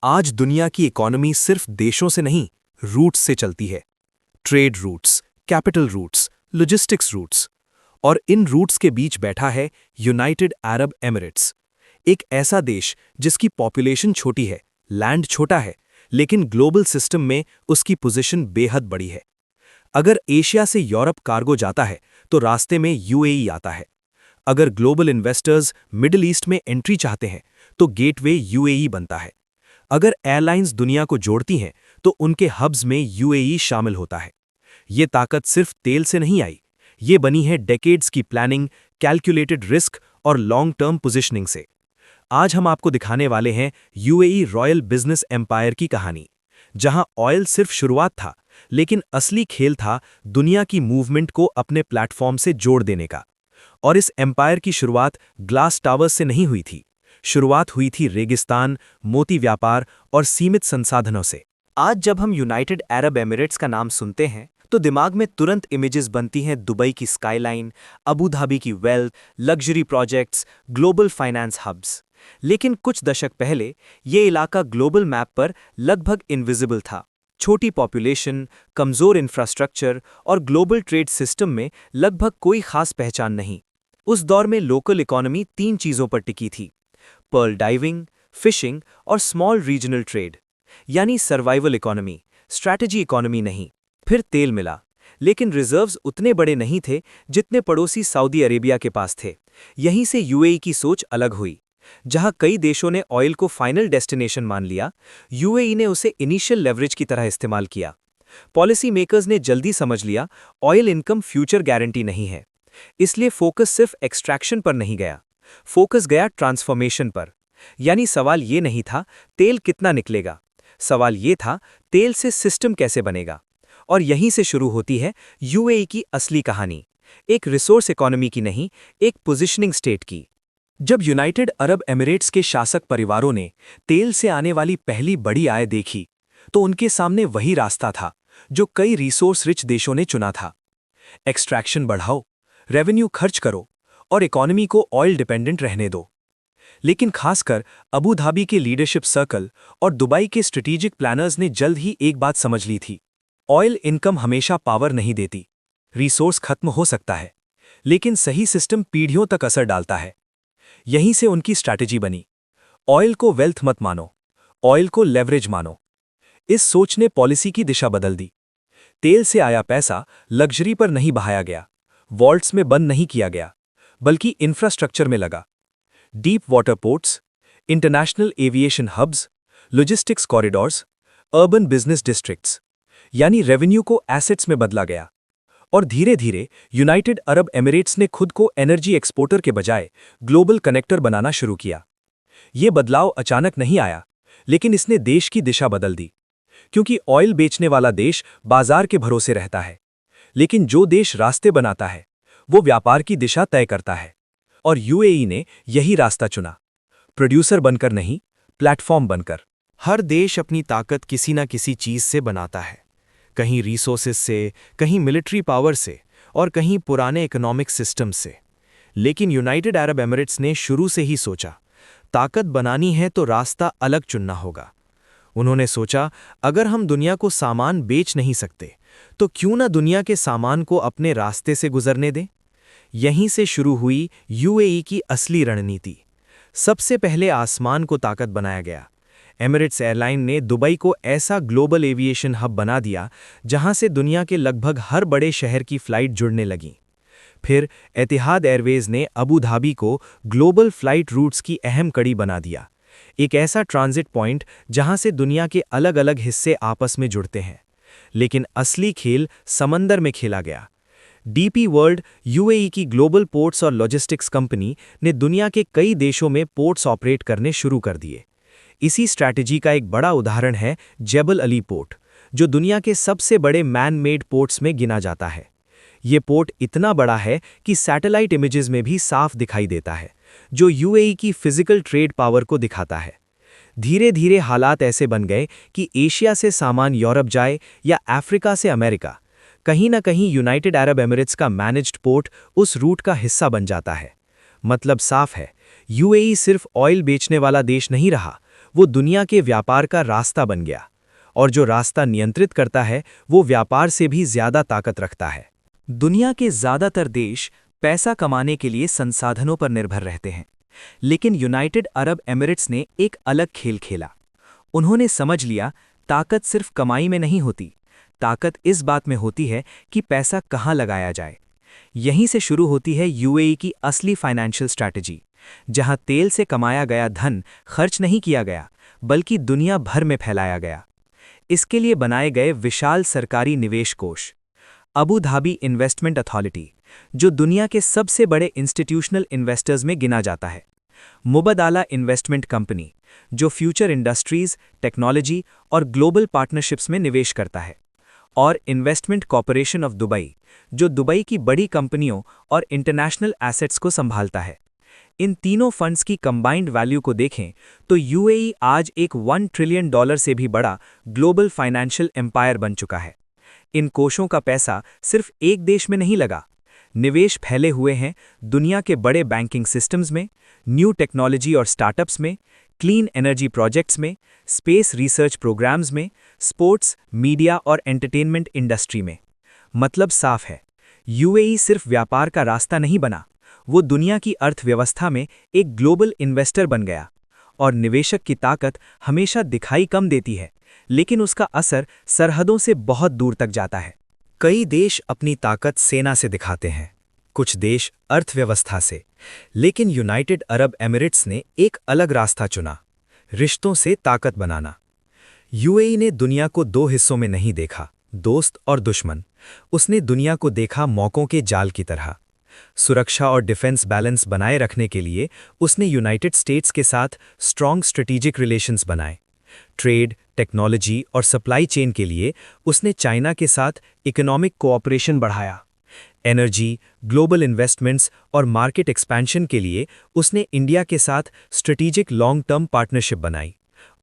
आज दुनिया की इकोनॉमी सिर्फ देशों से नहीं, रूट्स से चलती है। Trade routes, capital routes, logistics routes. और इन रूट्स के बीच बैठा है यूनाइटेड अरब एमिरेट्स। एक ऐसा देश जिसकी पॉपुलेशन छोटी है, लैंड छोटा है, लेकिन ग्लोबल सिस्टम में उसकी पोजीशन बेहद बड़ी है। अगर एशिया से यूरोप कार्गो जाता है तो रास्ते में यूएई आता है। अगर ग्लोबल इन्वेस्टर्स मिडिल ईस्ट में एंट्री चाहते हैं तो गेटवे यूएई बनता है। अगर एयरलाइंस दुनिया को जोड़ती हैं तो उनके हब्स में यूएई शामिल होता है। ये ताकत सिर्फ तेल से नहीं आई, ये बनी है डेकेड्स की प्लानिंग, कैलकुलेटेड रिस्क और लॉन्ग टर्म पोजिशनिंग से। आज हम आपको दिखाने वाले हैं यूएई रॉयल बिजनेस एम्पायर की कहानी, जहां ऑयल सिर्फ शुरुआत था, लेकिन असली खेल था दुनिया की मूवमेंट को अपने प्लेटफॉर्म से जोड़ देने का। और इस एम्पायर की शुरुआत ग्लास टावर्स से नहीं हुई थी। शुरुआत हुई थी रेगिस्तान, मोती व्यापार और सीमित संसाधनों से। आज जब हम यूनाइटेड अरब एमिरेट्स का नाम सुनते हैं तो दिमाग में तुरंत इमेजेस बनती हैं दुबई की स्काईलाइन, अबू धाबी की wealth, luxury projects, global finance hubs. लेकिन कुछ दशक पहले ये इलाका ग्लोबल मैप पर लगभग इनविजिबल था। छोटी पॉपुलेशन, कमजोर इंफ्रास्ट्रक्चर और ग्लोबल ट्रेड सिस्टम में लगभग कोई खास पहचान नहीं। उस दौर में लोकल इकोनॉमी 3 चीजों पर टिकी थी: पर्ल डाइविंग, फिशिंग और स्मॉल रीजनल ट्रेड। यानी सर्वाइवल इकोनॉमी, स्ट्रैटेजी इकोनॉमी नहीं। फिर तेल मिला, लेकिन रिजर्व्स उतने बड़े नहीं थे जितने पड़ोसी सऊदी अरेबिया के पास थे। यहीं से यूएई की सोच अलग हुई। जहां कई देशों ने ऑयल को फाइनल डेस्टिनेशन मान लिया, यूएई ने उसे इनिशियल लेवरेज की तरह इस्तेमाल किया। पॉलिसी मेकर्स ने जल्दी समझ लिया ऑयल इनकम फ्यूचर गारंटी नहीं है। इसलिए फोकस सिर्फ एक्सट्रैक्शन पर नहीं गया, फोकस गया ट्रांसफॉर्मेशन पर। यानी सवाल ये नहीं था तेल कितना निकलेगा, सवाल ये था तेल से सिस्टम कैसे बनेगा। और यहीं से शुरू होती है यूएई की असली कहानी, एक रिसोर्स इकोनॉमी की नहीं, एक पोजिशनिंग स्टेट की। जब यूनाइटेड अरब एमिरेट्स के शासक परिवारों ने तेल से आने वाली पहली बड़ी आय देखी, तो उनके सामने वही रास्ता था जो कई रिसोर्स रिच देशों ने चुना था। एक्सट्रैक्शन बढ़ाओ, रेवेन्यू खर्च करो और इकोनॉमी को ऑयल डिपेंडेंट रहने दो। लेकिन खासकर अबू धाबी के लीडरशिप सर्कल और दुबई के स्ट्रेटेजिक प्लानर्स ने जल्द ही एक बात समझ ली थी: ऑयल इनकम हमेशा पावर नहीं देती। रिसोर्स खत्म हो सकता है, लेकिन सही सिस्टम पीढ़ियों तक असर डालता है। यहीं से उनकी स्ट्रैटेजी बनी: ऑयल को वेल्थ मत मानो, ऑयल को लेवरेज मानो। इस सोच ने पॉलिसी की दिशा बदल दी। तेल से आया पैसा लग्जरी पर नहीं बहाया गया, वॉल्ट्स में बंद नहीं किया गया, बल्कि इंफ्रास्ट्रक्चर में लगा। Deep water ports, international aviation hubs, logistics corridors, urban business districts, यानी रेवेन्यू को एसेट्स में बदला गया। और धीरे धीरे यूनाइटेड अरब एमिरेट्स ने खुद को एनर्जी एक्सपोर्टर के बजाय ग्लोबल कनेक्टर बनाना शुरू किया। ये बदलाव अचानक नहीं आया, लेकिन इसने देश की दिशा बदल दी। क्योंकि ऑयल बेचने वाला देश बाजार के भरोसे रहता है, लेकिन जो देश रास्ते बनाता है वो व्यापार की दिशा तय करता है। और यूएई ने यही रास्ता चुना, प्रोड्यूसर बनकर नहीं, प्लेटफॉर्म बनकर। हर देश अपनी ताकत किसी न किसी चीज से बनाता है, कहीं रिसोर्सेज से, कहीं मिलिट्री पावर से और कहीं पुराने इकोनॉमिक सिस्टम से। लेकिन यूनाइटेड अरब एमिरेट्स ने शुरू से ही सोचा, ताकत बनानी है तो रास्ता अलग चुनना होगा। उन्होंने सोचा, अगर हम दुनिया को सामान बेच नहीं सकते तो क्यों ना दुनिया के सामान को अपने रास्ते से गुजरने दें। यहीं से शुरू हुई यूएई की असली रणनीति। सबसे पहले आसमान को ताकत बनाया गया। एमिरेट्स एयरलाइन ने दुबई को ऐसा ग्लोबल एविएशन हब बना दिया जहां से दुनिया के लगभग हर बड़े शहर की फ्लाइट जुड़ने लगीं। फिर एतिहाद एयरवेज ने अबू धाबी को ग्लोबल फ्लाइट रूट्स की अहम कड़ी बना दिया, एक ऐसा ट्रांजिट पॉइंट जहां से दुनिया के अलग अलग हिस्से आपस में जुड़ते हैं। लेकिन असली खेल समंदर में खेला गया। डीपी वर्ल्ड, यूएई की ग्लोबल पोर्ट्स और लॉजिस्टिक्स कंपनी, ने दुनिया के कई देशों में पोर्ट्स ऑपरेट करने शुरू कर दिए। इसी स्ट्रैटेजी का एक बड़ा उदाहरण है जेबल अली पोर्ट, जो दुनिया के सबसे बड़े मैन मेड पोर्ट्स में गिना जाता है। ये पोर्ट इतना बड़ा है कि सैटेलाइट इमेजेस में भी साफ दिखाई देता है, जो यूएई की फिजिकल ट्रेड पावर को दिखाता है। धीरे धीरे हालात ऐसे बन गए कि एशिया से सामान यूरोप जाए या अफ्रीका से अमेरिका, कहीं ना कहीं यूनाइटेड अरब एमिरेट्स का मैनेज्ड पोर्ट उस रूट का हिस्सा बन जाता है। मतलब साफ है, यूएई सिर्फ ऑयल बेचने वाला देश नहीं रहा, वो दुनिया के व्यापार का रास्ता बन गया, और जो रास्ता नियंत्रित करता है वो व्यापार से भी ज्यादा ताकत रखता है। दुनिया के ज्यादातर देश पैसा कमाने के लिए संसाधनों पर निर्भर रहते हैं, लेकिन यूनाइटेड अरब एमिरेट्स ने एक अलग खेल खेला। उन्होंने समझ लिया, ताकत सिर्फ कमाई में नहीं होती, ताकत इस बात में होती है कि पैसा कहाँ लगाया जाए। यहीं से शुरू होती है यूएई की असली फाइनेंशियल स्ट्रैटेजी, जहां तेल से कमाया गया धन खर्च नहीं किया गया, बल्कि दुनिया भर में फैलाया गया। इसके लिए बनाए गए विशाल सरकारी निवेश कोष, अबू धाबी इन्वेस्टमेंट अथॉरिटी, जो दुनिया के सबसे बड़े इंस्टीट्यूशनल इन्वेस्टर्स में गिना जाता है, मुबदाला इन्वेस्टमेंट कंपनी, जो फ्यूचर इंडस्ट्रीज, टेक्नोलॉजी और ग्लोबल पार्टनरशिप्स में निवेश करता है, और इन्वेस्टमेंट कॉर्पोरेशन ऑफ दुबई, जो दुबई की बड़ी कंपनियों और इंटरनेशनल एसेट्स को संभालता है। इन तीनों फंड्स की कंबाइंड वैल्यू को देखें तो यूएई आज एक $1 ट्रिलियन से भी बड़ा ग्लोबल फाइनेंशियल एम्पायर बन चुका है। इन कोषों का पैसा सिर्फ एक देश में नहीं लगा, निवेश फैले हुए हैं दुनिया के बड़े बैंकिंग सिस्टम्स में, न्यू टेक्नोलॉजी और स्टार्टअप्स में, क्लीन एनर्जी प्रोजेक्ट्स में, स्पेस रिसर्च प्रोग्राम्स में, स्पोर्ट्स, मीडिया और एंटरटेनमेंट इंडस्ट्री में। मतलब साफ है, यूएई सिर्फ व्यापार का रास्ता नहीं बना, वो दुनिया की अर्थव्यवस्था में एक ग्लोबल इन्वेस्टर बन गया। और निवेशक की ताकत हमेशा दिखाई कम देती है, लेकिन उसका असर सरहदों से बहुत दूर तक जाता है। कई देश अपनी ताकत सेना से दिखाते हैं, कुछ देश अर्थव्यवस्था से, लेकिन यूनाइटेड अरब एमिरेट्स ने एक अलग रास्ता चुना, रिश्तों से ताकत बनाना। यूएई ने दुनिया को दो हिस्सों में नहीं देखा, दोस्त और दुश्मन। उसने दुनिया को देखा मौकों के जाल की तरह। सुरक्षा और डिफेंस बैलेंस बनाए रखने के लिए उसने यूनाइटेड स्टेट्स के साथ स्ट्रॉन्ग स्ट्रेटेजिक रिलेशंस बनाए। ट्रेड, टेक्नोलॉजी और सप्लाई चेन के लिए उसने चाइना के साथ इकोनॉमिक कोऑपरेशन बढ़ाया। एनर्जी, ग्लोबल इन्वेस्टमेंट्स और मार्केट एक्सपेंशन के लिए उसने इंडिया के साथ स्ट्रेटेजिक लॉन्ग टर्म पार्टनरशिप बनाई।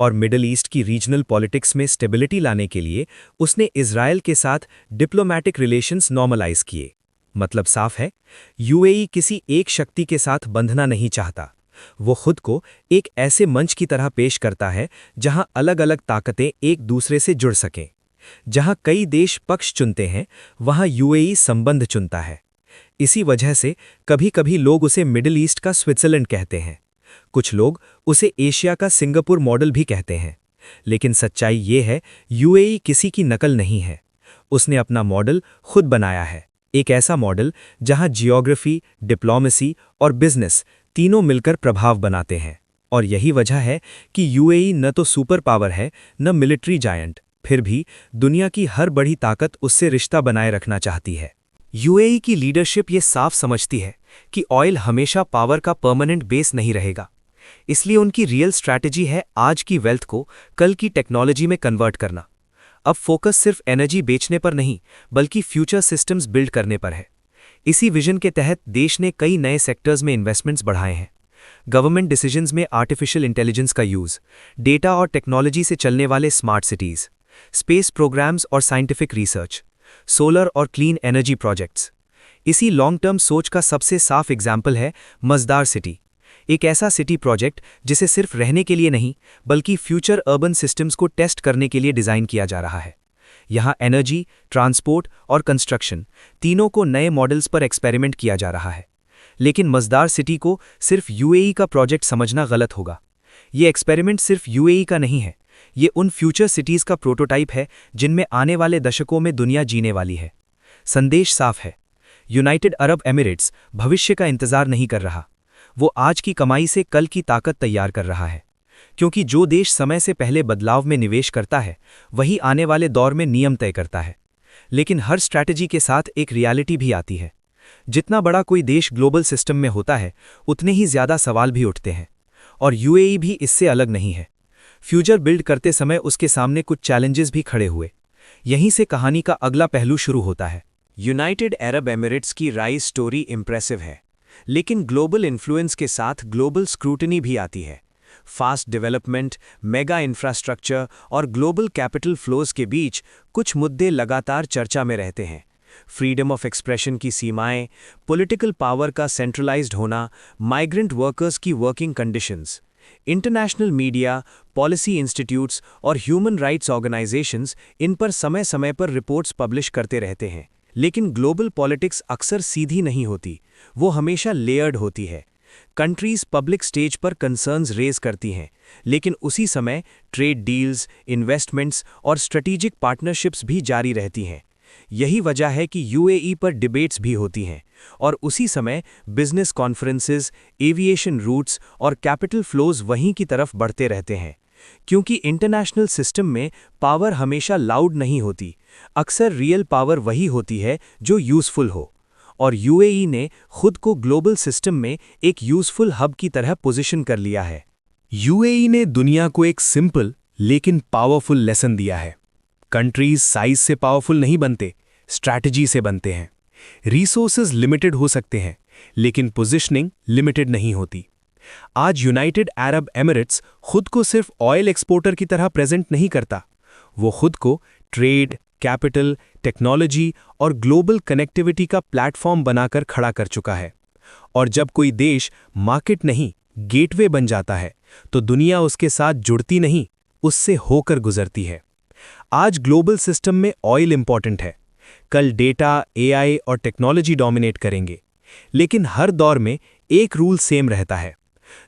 और मिडल ईस्ट की रीजनल पॉलिटिक्स में स्टेबिलिटी लाने के लिए उसने इजराइल के साथ डिप्लोमैटिक रिलेशंस नॉर्मलाइज किए। मतलब साफ है, यूएई किसी एक शक्ति के साथ बंधना नहीं चाहता। वो खुद को एक ऐसे मंच की तरह पेश करता है जहां अलग-अलग ताकतें एक दूसरे से जुड़ सकें। जहां कई देश पक्ष चुनते हैं, वहां यूएई संबंध चुनता है। इसी वजह से कभी-कभी लोग उसे मिडिल ईस्ट का स्विट्जरलैंड कहते हैं। कुछ लोग उसे एशिया का सिंगापुर मॉडल भी कहते हैं। लेकिन सच्चाई ये है, यूएई किसी की नकल नहीं है। उसने अपना मॉडल खुद बनाया है, एक ऐसा मॉडल जहां जियोग्राफी, डिप्लोमेसी और बिजनेस तीनों मिलकर प्रभाव बनाते हैं। और यही वजह है कि यूएई न तो सुपर पावर है, न मिलिट्री जायंट, फिर भी दुनिया की हर बड़ी ताकत उससे रिश्ता बनाए रखना चाहती है। यूएई की लीडरशिप ये साफ समझती है कि ऑयल हमेशा पावर का परमानेंट बेस नहीं रहेगा। इसलिए उनकी रियल स्ट्रैटेजी है आज की वेल्थ को कल की टेक्नोलॉजी में कन्वर्ट करना। अब फोकस सिर्फ एनर्जी बेचने पर नहीं, बल्कि फ्यूचर सिस्टम्स बिल्ड करने पर है। इसी विजन के तहत देश ने कई नए सेक्टर्स में इन्वेस्टमेंट्स बढ़ाए हैं। गवर्नमेंट डिसीजंस में आर्टिफिशियल इंटेलिजेंस का यूज, डेटा और टेक्नोलॉजी से चलने वाले स्मार्ट सिटीज, स्पेस प्रोग्राम्स और साइंटिफिक रिसर्च, सोलर और क्लीन एनर्जी प्रोजेक्ट्स। इसी लॉन्ग टर्म सोच का सबसे साफ एग्जाम्पल है मज़दार सिटी, एक ऐसा सिटी प्रोजेक्ट जिसे सिर्फ रहने के लिए नहीं, बल्कि फ्यूचर अर्बन सिस्टम्स को टेस्ट करने के लिए डिज़ाइन किया जा रहा है। यहाँ एनर्जी, ट्रांसपोर्ट और कंस्ट्रक्शन तीनों को नए मॉडल्स पर एक्सपेरिमेंट किया जा रहा है। लेकिन मज़दार सिटी को सिर्फ यूएई का प्रोजेक्ट समझना गलत होगा। ये एक्सपेरिमेंट सिर्फ यूएई का नहीं है, ये उन फ्यूचर सिटीज़ का प्रोटोटाइप है जिनमें आने वाले दशकों में दुनिया जीने वाली है। संदेश साफ है, यूनाइटेड अरब एमिरेट्स भविष्य का इंतजार नहीं कर रहा, वो आज की कमाई से कल की ताकत तैयार कर रहा है। क्योंकि जो देश समय से पहले बदलाव में निवेश करता है, वही आने वाले दौर में नियम तय करता है। लेकिन हर स्ट्रैटेजी के साथ एक रियलिटी भी आती है। जितना बड़ा कोई देश ग्लोबल सिस्टम में होता है, उतने ही ज़्यादा सवाल भी उठते हैं। और यूएई भी इससे अलग नहीं है। फ्यूचर बिल्ड करते समय उसके सामने कुछ चैलेंजेस भी खड़े हुए। यहीं से कहानी का अगला पहलू शुरू होता है। यूनाइटेड अरब एमिरेट्स की राइज स्टोरी इंप्रेसिव है, लेकिन ग्लोबल इन्फ्लुएंस के साथ ग्लोबल स्क्रूटनी भी आती है। फास्ट डेवलपमेंट, मेगा इंफ्रास्ट्रक्चर और ग्लोबल कैपिटल फ्लोज के बीच कुछ मुद्दे लगातार चर्चा में रहते हैं। फ्रीडम ऑफ एक्सप्रेशन की सीमाएं, पॉलिटिकल पावर का सेंट्रलाइज्ड होना, माइग्रेंट वर्कर्स की working conditions. International media, policy institutes और ह्यूमन राइट्स ऑर्गेनाइजेशंस इन पर समय समय पर रिपोर्ट्स पब्लिश करते रहते हैं। लेकिन ग्लोबल पॉलिटिक्स अक्सर सीधी नहीं होती, वो हमेशा लेयर्ड होती है। कंट्रीज पब्लिक स्टेज पर कंसर्न्स रेज करती हैं, लेकिन उसी समय ट्रेड डील्स, इन्वेस्टमेंट्स और स्ट्रेटेजिक पार्टनरशिप्स भी जारी रहती हैं। यही वजह है कि यूएई पर डिबेट्स भी होती हैं और उसी समय बिजनेस कॉन्फ्रेंसेस, एविएशन रूट्स और कैपिटल फ्लोज वहीं की तरफ बढ़ते रहते हैं। क्योंकि इंटरनेशनल सिस्टम में पावर हमेशा लाउड नहीं होती, अक्सर रियल पावर वही होती है जो यूजफुल हो। और यूएई ने खुद को ग्लोबल सिस्टम में एक यूजफुल हब की तरह पोजीशन कर लिया है। यूएई ने दुनिया को एक सिंपल लेकिन पावरफुल लेसन दिया है। कंट्रीज साइज से पावरफुल नहीं बनते, स्ट्रैटेजी से बनते हैं। रिसोर्सेज लिमिटेड हो सकते हैं, लेकिन पोजीशनिंग लिमिटेड नहीं होती। आज यूनाइटेड अरब एमिरेट्स खुद को सिर्फ ऑयल एक्सपोर्टर की तरह प्रेजेंट नहीं करता, वो खुद को ट्रेड, कैपिटल, टेक्नोलॉजी और ग्लोबल कनेक्टिविटी का प्लेटफॉर्म बनाकर खड़ा कर चुका है। और जब कोई देश मार्केट नहीं, गेटवे बन जाता है, तो दुनिया उसके साथ जुड़ती नहीं, उससे होकर गुजरती है। आज ग्लोबल सिस्टम में ऑयल इंपॉर्टेंट है, कल डेटा, एआई और टेक्नोलॉजी डोमिनेट करेंगे। लेकिन हर दौर में एक रूल सेम रहता है,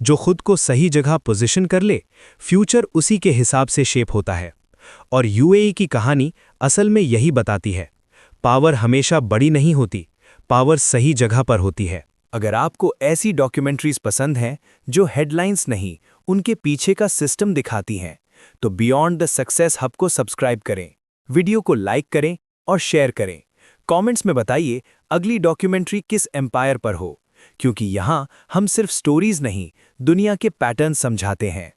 जो खुद को सही जगह पोजीशन कर ले, फ्यूचर उसी के हिसाब से शेप होता है। और यूएई की कहानी असल में यही बताती है, पावर हमेशा बड़ी नहीं होती, पावर सही जगह पर होती है। अगर आपको ऐसी डॉक्यूमेंट्रीज पसंद हैं जो हेडलाइंस नहीं, उनके पीछे का सिस्टम दिखाती हैं, तो बियॉन्ड द सक्सेस हब को सब्सक्राइब करें, वीडियो को लाइक करें और शेयर करें। कमेंट्स में बताइए अगली डॉक्यूमेंट्री किस एम्पायर पर हो, क्योंकि यहाँ हम सिर्फ स्टोरीज नहीं, दुनिया के पैटर्न समझाते हैं।